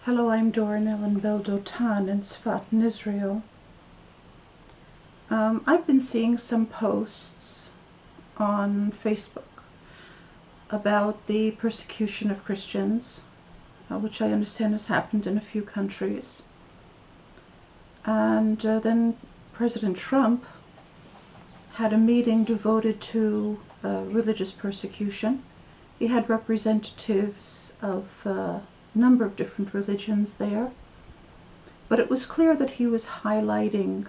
Hello, I'm Doran Ellen Beldotan in Sfat in Israel. I've been seeing some posts on Facebook about the persecution of Christians, which I understand has happened in a few countries. And then President Trump had a meeting devoted to religious persecution. He had representatives of a number of different religions there, but it was clear that he was highlighting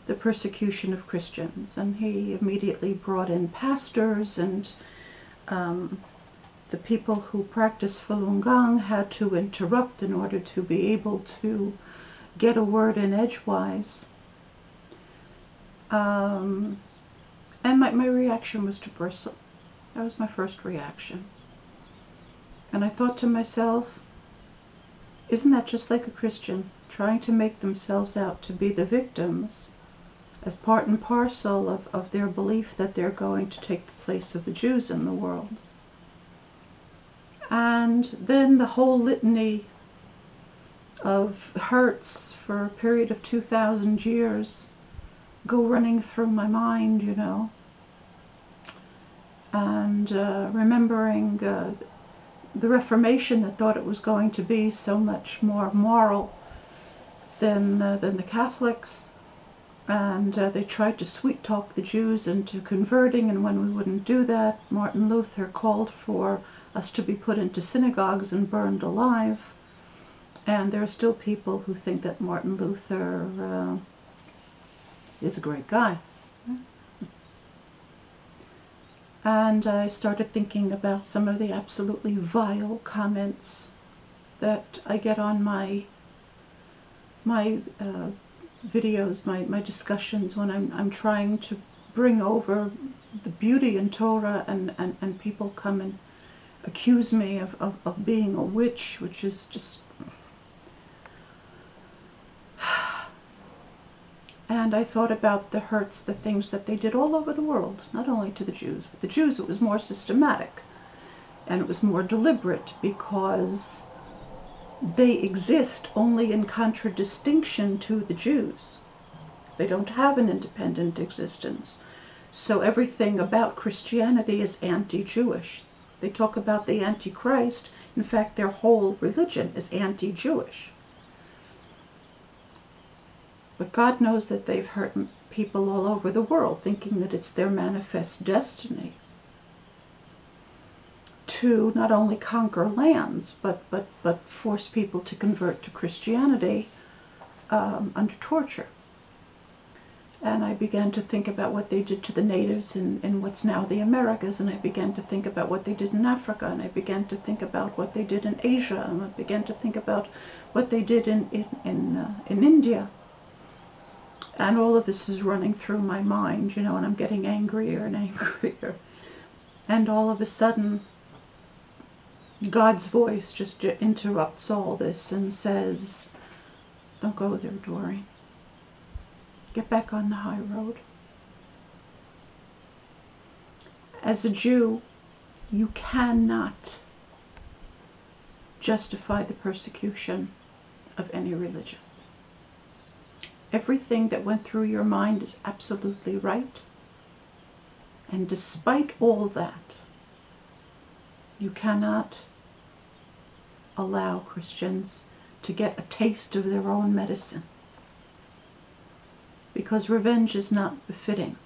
the persecution of Christians, and he immediately brought in pastors, and the people who practice Falun Gong had to interrupt in order to be able to get a word in edgewise. And my reaction was to bristle. That was my first reaction. And I thought to myself, isn't that just like a Christian trying to make themselves out to be the victims as part and parcel of their belief that they're going to take the place of the Jews in the world? And then the whole litany of hurts for a period of 2,000 years go running through my mind, you know. And remembering the Reformation that thought it was going to be so much more moral than the Catholics, and they tried to sweet-talk the Jews into converting, and when we wouldn't do that, Martin Luther called for us to be put into synagogues and burned alive. And there are still people who think that Martin Luther is a great guy. And I started thinking about some of the absolutely vile comments that I get on my videos, my discussions, when I'm trying to bring over the beauty in Torah, and people come and accuse me of being a witch, which is just... And I thought about the hurts, the things that they did all over the world, not only to the Jews. With the Jews it was more systematic, and it was more deliberate, because they exist only in contradistinction to the Jews. They don't have an independent existence. So everything about Christianity is anti-Jewish. They talk about the Antichrist. In fact, their whole religion is anti-Jewish. But God knows that they've hurt people all over the world, thinking that it's their manifest destiny to not only conquer lands, but force people to convert to Christianity under torture. And I began to think about what they did to the natives in what's now the Americas, and I began to think about what they did in Africa, and I began to think about what they did in Asia, and I began to think about what they did in India. And all of this is running through my mind, you know, and I'm getting angrier and angrier. And all of a sudden, God's voice just interrupts all this and says, don't go there, Dory. Get back on the high road. As a Jew, you cannot justify the persecution of any religion. Everything that went through your mind is absolutely right. And despite all that, you cannot allow Christians to get a taste of their own medicine, because revenge is not befitting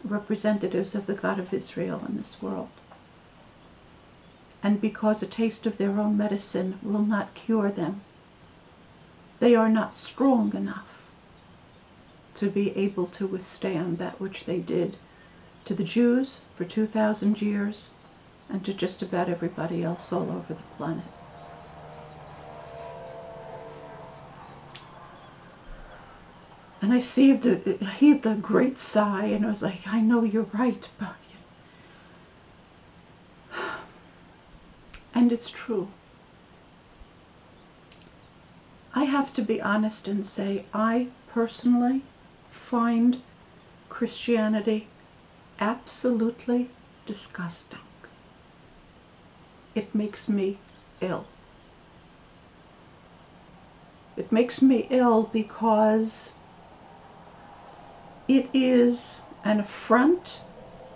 representatives of the God of Israel in this world. And because a taste of their own medicine will not cure them, they are not strong enough to be able to withstand that which they did to the Jews for 2,000 years and to just about everybody else all over the planet. And I heaved a great sigh, and I was like, I know you're right, but... And it's true. I have to be honest and say, I personally find Christianity absolutely disgusting. It makes me ill. It makes me ill because it is an affront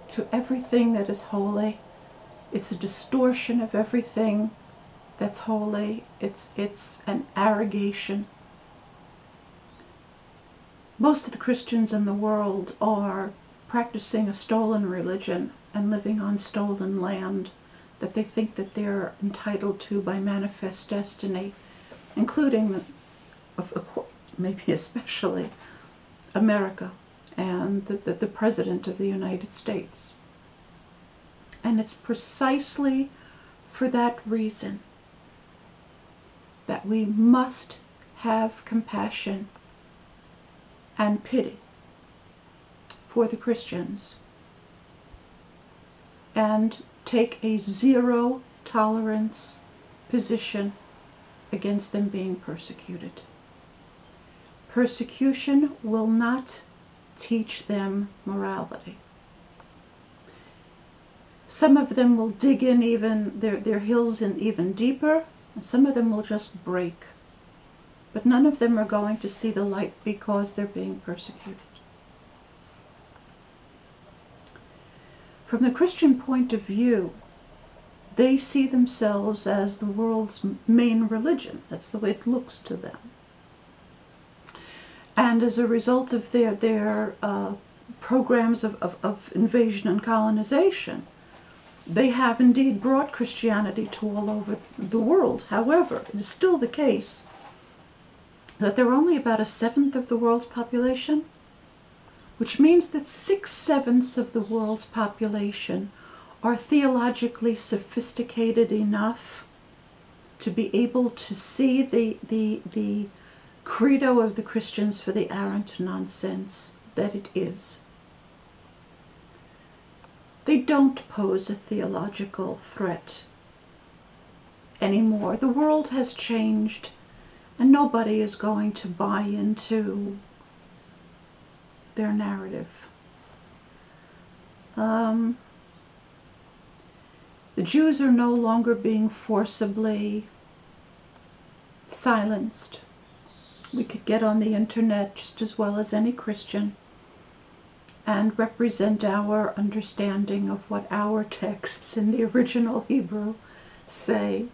to everything that is holy. It's a distortion of everything that's holy. It's an arrogation. Most of the Christians in the world are practicing a stolen religion and living on stolen land that they think that they're entitled to by manifest destiny, including, maybe especially, America and the President of the United States. And it's precisely for that reason that we must have compassion and pity for the Christians and take a zero tolerance position against them being persecuted. Persecution will not teach them morality. Some of them will dig in even their heels in even deeper, and some of them will just break. But none of them are going to see the light because they're being persecuted. From the Christian point of view, they see themselves as the world's main religion. That's the way it looks to them. And as a result of their programs of invasion and colonization, they have indeed brought Christianity to all over the world. However, it is still the case that they're only about 1/7 of the world's population, which means that 6/7 of the world's population are theologically sophisticated enough to be able to see the credo of the Christians for the arrant nonsense that it is. They don't pose a theological threat anymore. The world has changed, and nobody is going to buy into their narrative. The Jews are no longer being forcibly silenced. We could get on the internet just as well as any Christian and represent our understanding of what our texts in the original Hebrew say.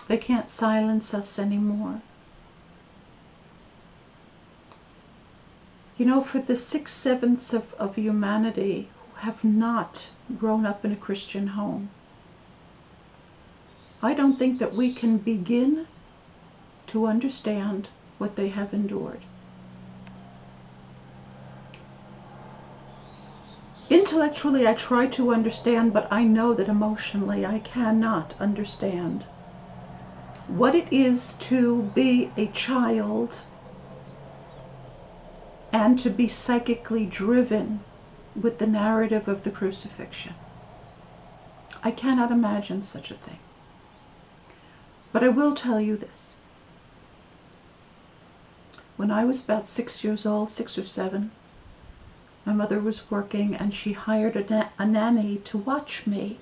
They can't silence us anymore. You know, for the 6/7 of humanity who have not grown up in a Christian home, I don't think that we can begin to understand what they have endured. Intellectually, I try to understand, but I know that emotionally I cannot understand what it is to be a child and to be psychically driven with the narrative of the crucifixion. I cannot imagine such a thing. But I will tell you this. When I was about 6 years old, 6 or 7, my mother was working and she hired a nanny to watch me.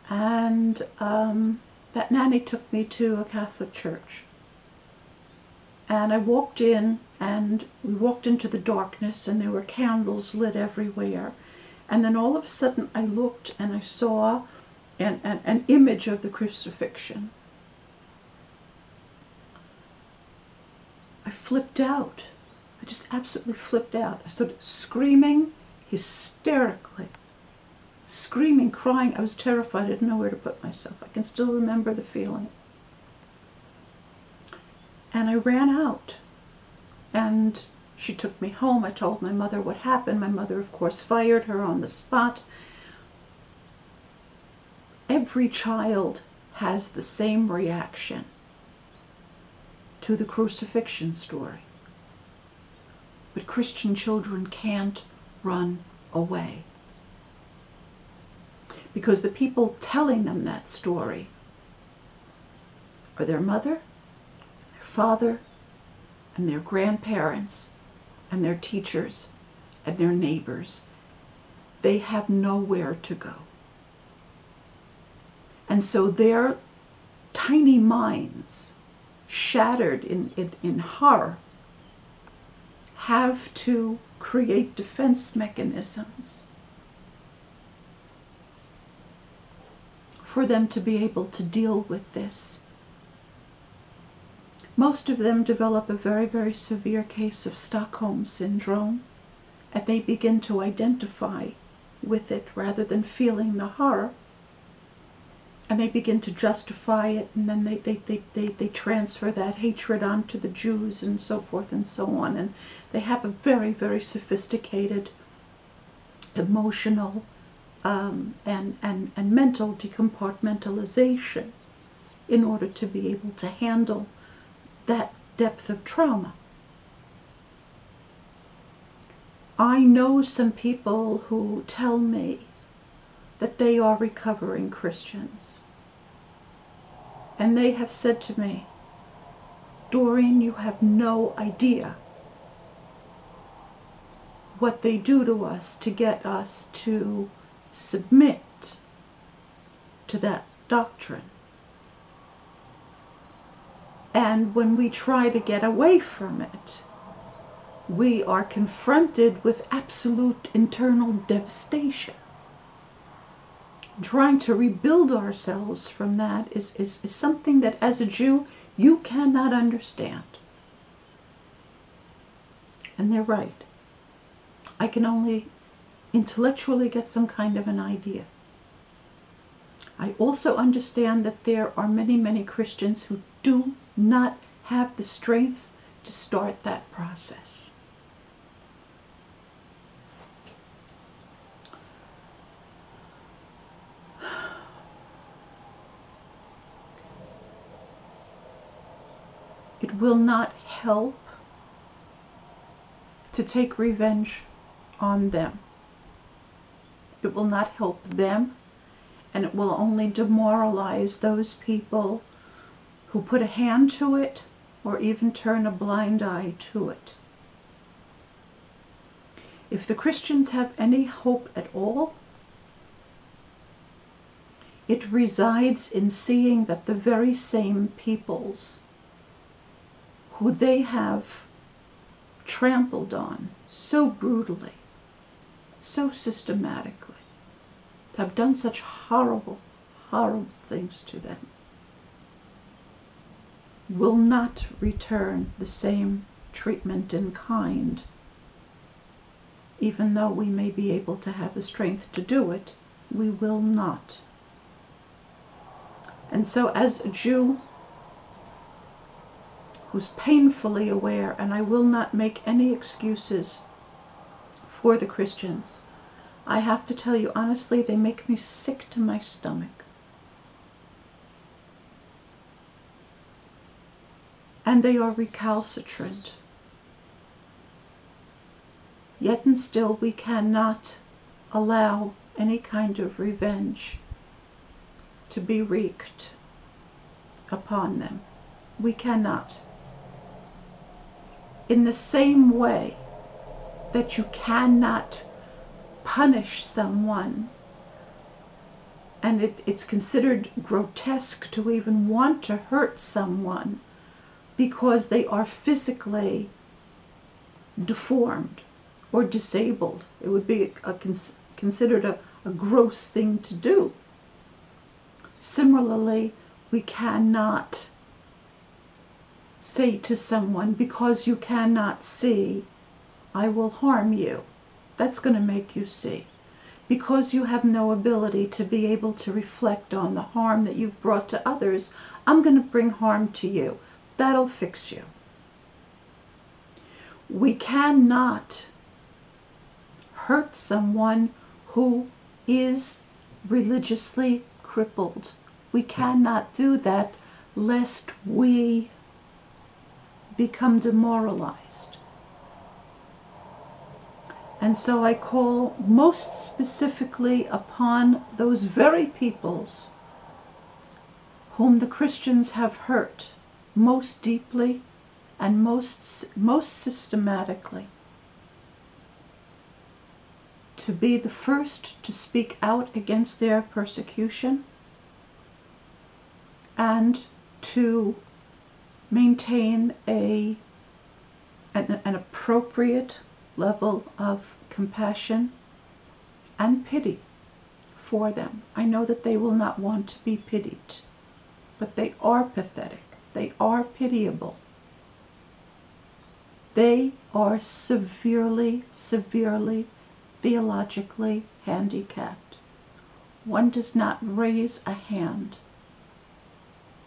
And that nanny took me to a Catholic church. And I walked in, and we walked into the darkness, and there were candles lit everywhere. And then all of a sudden I looked and I saw an image of the crucifixion. I flipped out. I just absolutely flipped out. I started screaming hysterically. Screaming, crying. I was terrified. I didn't know where to put myself. I can still remember the feeling. And I ran out. And she took me home. I told my mother what happened. My mother, of course, fired her on the spot. Every child has the same reaction to the crucifixion story. But Christian children can't run away. Because the people telling them that story are their mother, their father, and their grandparents, and their teachers, and their neighbors. They have nowhere to go. And so their tiny minds shattered in horror, have to create defense mechanisms for them to be able to deal with this. Most of them develop a very, very severe case of Stockholm Syndrome, and they begin to identify with it rather than feeling the horror. And they begin to justify it, and then they transfer that hatred onto the Jews and so forth and so on. And they have a very, very sophisticated emotional and mental decompartmentalization in order to be able to handle that depth of trauma. I know some people who tell me that they are recovering Christians. And they have said to me, Doreen, you have no idea what they do to us to get us to submit to that doctrine. And when we try to get away from it, we are confronted with absolute internal devastation. Trying to rebuild ourselves from that is something that as a Jew you cannot understand. And they're right. I can only intellectually get some kind of an idea. I also understand that there are many, many Christians who do not have the strength to start that process. It will not help to take revenge on them. It will not help them, and it will only demoralize those people who put a hand to it or even turn a blind eye to it. If the Christians have any hope at all, it resides in seeing that the very same peoples who they have trampled on so brutally, so systematically, have done such horrible, horrible things to them, will not return the same treatment in kind, even though we may be able to have the strength to do it, we will not. And so as a Jew who's painfully aware, and I will not make any excuses for the Christians, I have to tell you honestly, they make me sick to my stomach. And they are recalcitrant. Yet and still we cannot allow any kind of revenge to be wreaked upon them. We cannot. In the same way that you cannot punish someone, and it's considered grotesque to even want to hurt someone because they are physically deformed or disabled. It would be considered a gross thing to do. Similarly, we cannot say to someone, because you cannot see, I will harm you. That's going to make you see. Because you have no ability to be able to reflect on the harm that you've brought to others, I'm going to bring harm to you. That'll fix you. We cannot hurt someone who is religiously crippled. We cannot do that lest we become demoralized. And so I call most specifically upon those very peoples whom the Christians have hurt most deeply and most systematically to be the first to speak out against their persecution and to maintain an appropriate level of compassion and pity for them. I know that they will not want to be pitied, but they are pathetic. They are pitiable. They are severely, severely theologically handicapped. One does not raise a hand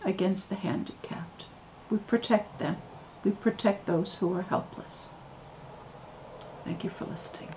against the handicapped. We protect them. We protect those who are helpless. Thank you for listening.